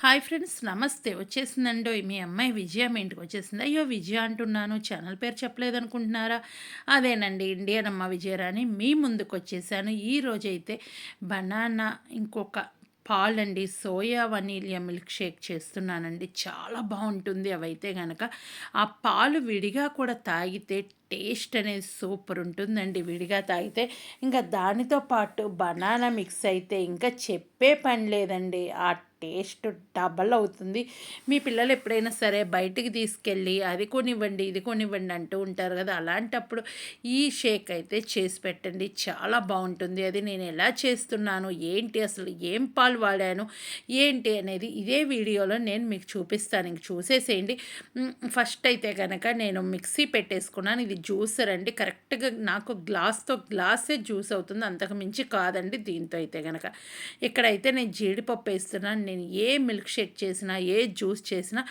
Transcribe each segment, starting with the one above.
Hi friends, నమస్తే. వచ్చేసిందండోయ్ మీ అమ్మాయి విజయ మీ ఇంటికి వచ్చేసింది. అయ్యో! విజయ అంటున్నాను, ఛానల్ పేరు చెప్పలేదనుకుంటున్నారా? అదేనండి, ఇండియన్ అమ్మ విజయరాణి మీ ముందుకొచ్చేసాను. ఈరోజైతే బనానా ఇంకొక పాలండి, సోయా వనీలియా మిల్క్ షేక్ చేస్తున్నానండి. చాలా బాగుంటుంది అవైతే గనక. ఆ పాలు విడిగా కూడా తాగితే టేస్ట్ అనేది సూపర్ ఉంటుందండి విడిగా తాగితే. ఇంకా దానితో పాటు బనానా మిక్స్ అయితే ఇంకా చెప్పే పని లేదండి. ఆ టేస్ట్ డబల్ అవుతుంది. మీ పిల్లలు ఎప్పుడైనా సరే బయటికి తీసుకెళ్ళి అది కొనివ్వండి, ఇది కొనివ్వండి అంటూ ఉంటారు కదా, అలాంటప్పుడు ఈ షేక్ అయితే చేసి పెట్టండి. చాలా బాగుంటుంది. అది నేను ఎలా చేస్తున్నాను, ఏంటి, అసలు ఏం పాలు వాడాను, ఏంటి అనేది ఇదే వీడియోలో నేను మీకు చూపిస్తాను. ఇంక చూసేసేయండి. ఫస్ట్ అయితే కనుక నేను మిక్సీ పెట్టేసుకున్నాను. ఇది జ్యూసర్ అండి. కరెక్ట్గా నాకు గ్లాస్తో గ్లాసే జ్యూస్ అవుతుంది, అంతకు మించి కాదండి దీంతో అయితే కనుక. ఇక్కడైతే నేను జీడిపప్పు వేస్తున్నాను. నేను ఏ మిల్క్ షేక్ చేసినా, ఏ జ్యూస్ చేసినా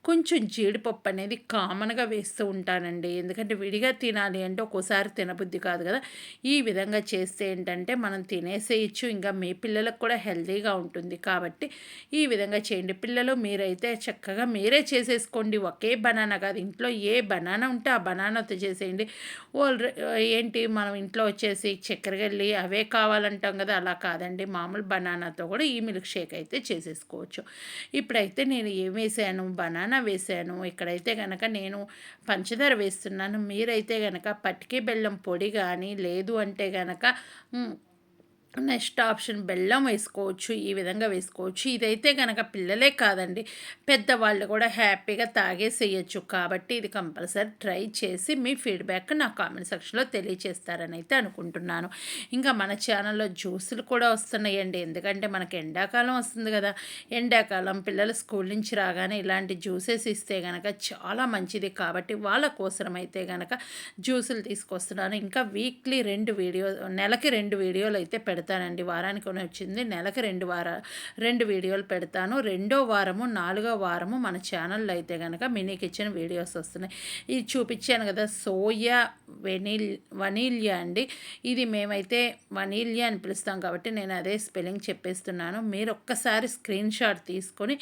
కొంచెం జీడిపప్పు అనేది కామన్గా వేస్తూ ఉంటానండి. ఎందుకంటే విడిగా తినాలి అంటే ఒక్కోసారి తినబుద్ధి కాదు కదా. ఈ విధంగా చేస్తే ఏంటంటే మనం తినేసేయచ్చు, ఇంకా మీ పిల్లలకు కూడా హెల్తీగా ఉంటుంది. కాబట్టి ఈ విధంగా చేయండి. పిల్లలు మీరైతే చక్కగా మీరే చేసేసుకోండి. ఒకే బనానా కాదు, ఇంట్లో ఏ బనానా ఉంటే ఆ బనానాతో చేసేయండి. ఏంటి మనం ఇంట్లో వచ్చేసి చక్కెరగల్లి అవే కావాలంటాం కదా, అలా కాదండి. మామూలు బనానాతో కూడా ఈ మిల్క్ షేక్ అయితే చేసేసుకోవచ్చు. ఇప్పుడైతే నేను ఏం వేసాను, బనానా వేసాను. ఇక్కడైతే కనుక నేను పంచదార వేస్తున్నాను. మీరైతే కనుక పటికే బెల్లం పొడి కానీ లేదు అంటే కనుక నెక్స్ట్ ఆప్షన్ బెల్లం వేసుకోవచ్చు. ఈ విధంగా వేసుకోవచ్చు. ఇదైతే కనుక పిల్లలే కాదండి, పెద్దవాళ్ళు కూడా హ్యాపీగా తాగేసేయచ్చు. కాబట్టి ఇది కంపల్సరీ ట్రై చేసి మీ ఫీడ్బ్యాక్ నా కామెంట్ సెక్షన్లో తెలియచేస్తారని అయితే అనుకుంటున్నాను. ఇంకా మన ఛానల్లో జ్యూసులు కూడా వస్తున్నాయండి. ఎందుకంటే మనకి ఎండాకాలం వస్తుంది కదా, ఎండాకాలం పిల్లలు స్కూల్ నుంచి రాగానే ఇలాంటి జ్యూసెస్ ఇస్తే కనుక చాలా మంచిది. కాబట్టి వాళ్ళ కోసరం అయితే కనుక జ్యూసులు తీసుకొస్తున్నాను. ఇంకా వీక్లీ నెలకి 2 వీడియోలు అయితే పెడతానండి. వారానికి వచ్చింది, నెలకి 2 వీడియోలు పెడతాను. రెండో వారము, 4వ వారము మన ఛానల్లో అయితే కనుక మినీ కిచెన్ వీడియోస్ వస్తున్నాయి. ఇది చూపించాను కదా, సోయా వనీలియా అండి. ఇది మేమైతే వనీలియా అని పిలుస్తాం కాబట్టి నేను అదే స్పెల్లింగ్ చెప్పేస్తున్నాను. మీరు ఒక్కసారి స్క్రీన్ షాట్ తీసుకొని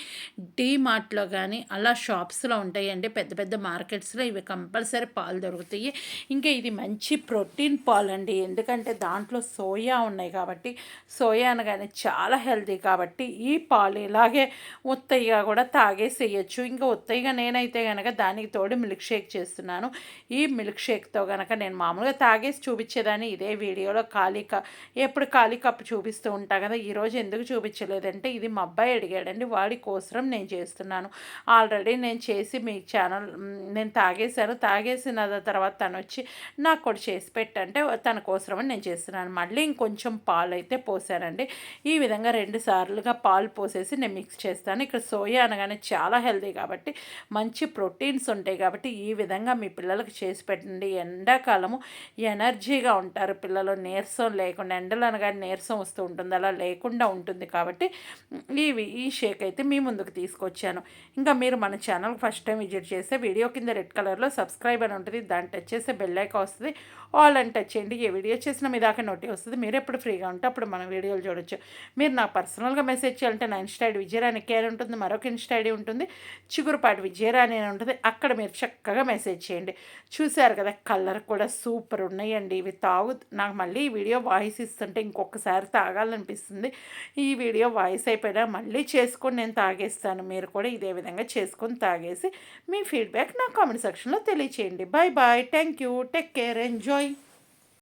డీమార్ట్లో కానీ అలా షాప్స్లో ఉంటాయండి, పెద్ద పెద్ద మార్కెట్స్లో ఇవి కంపల్సరీ పాలు దొరుకుతాయి. ఇంకా ఇది మంచి ప్రోటీన్ పాలు అండి. ఎందుకంటే దాంట్లో సోయా ఉన్నాయి కాబట్టి, సోయా అనగానే చాలా హెల్తీ కాబట్టి ఈ పాలు ఇలాగే ఉత్తయిగా కూడా తాగేసేయచ్చు. ఇంకా ఉత్తయిగా నేనైతే కనుక దానికి తోడు మిల్క్ షేక్ చేస్తున్నాను. ఈ మిల్క్ షేక్తో కనుక నేను మామూలుగా తాగేసి చూపించేదాన్ని ఇదే వీడియోలో ఎప్పుడు ఖాళీ కప్పు చూపిస్తూ ఉంటా కదా. ఈరోజు ఎందుకు చూపించలేదంటే ఇది మా అబ్బాయి అడిగాడండి, వాడి కోసం నేను చేస్తున్నాను. ఆల్రెడీ నేను చేసి మీ ఛానల్ నేను తాగేసిన తర్వాత తను వచ్చి నాకు కూడా చేసి పెట్టంటే తన కోసమని నేను చేస్తున్నాను. మళ్ళీ ఇంకొంచెం పాలు అయితే పోసానండి. ఈ విధంగా 2 సార్లుగా పాలు పోసేసి నేను మిక్స్ చేస్తాను. ఇక్కడ సోయా అనగానే చాలా హెల్తీ కాబట్టి, మంచి ప్రోటీన్స్ ఉంటాయి కాబట్టి ఈ విధంగా మీ పిల్లలకు చేసి పెట్టండి. ఎండాకాలము ఎనర్జీగా ఉంటారు పిల్లలు, నీరసం లేకుండా. ఎండలు అనగానే నీరసం వస్తూ ఉంటుంది, అలా లేకుండా ఉంటుంది. కాబట్టి ఈ షేక్ అయితే మీ ముందుకు తీసుకొచ్చాను. ఇంకా మీరు మన ఛానల్ ఫస్ట్ టైం విజిట్ చేస్తే వీడియో కింద రెడ్ కలర్లో సబ్స్క్రైబ్ అని ఉంటుంది, దాన్ని టచ్ చేస్తే బెల్ ఐకాన్ వస్తుంది. ఆల్ అని టచ్ చేయండి. ఏ వీడియో చేసినా మీ దాకా నోటి వస్తుంది. మీరు ఎప్పుడు ఫ్రీగా ఉంటే అప్పుడు మన వీడియోలు చూడొచ్చు. మీరు నాకు పర్సనల్గా మెసేజ్ చేయాలంటే నా ఇన్స్టా ఐడి విజయరాణి కేర్ ఉంటుంది, మరొక ఇన్స్టా ఐడి ఉంటుంది చిగురుపాటి విజయరాణి అని ఉంటుంది. అక్కడ మీరు చక్కగా మెసేజ్ చేయండి. చూశారు కదా, కలర్ కూడా సూపర్ ఉన్నాయండి. ఇవి నాకు మళ్ళీ ఈ వీడియో వాయిస్ ఇస్తుంటే ఇంకొకసారి తాగాలనిపిస్తుంది. ఈ వీడియో వాయిస్ అయిపోయినా మళ్ళీ చేసుకొని నేను తాగేస్తాను. మీరు కూడా ఇదే విధంగా చేసుకొని తాగేసి మీ ఫీడ్బ్యాక్ నా కామెంట్ సెక్షన్లో తెలియచేయండి. Bye bye, thank you, take care, enjoy.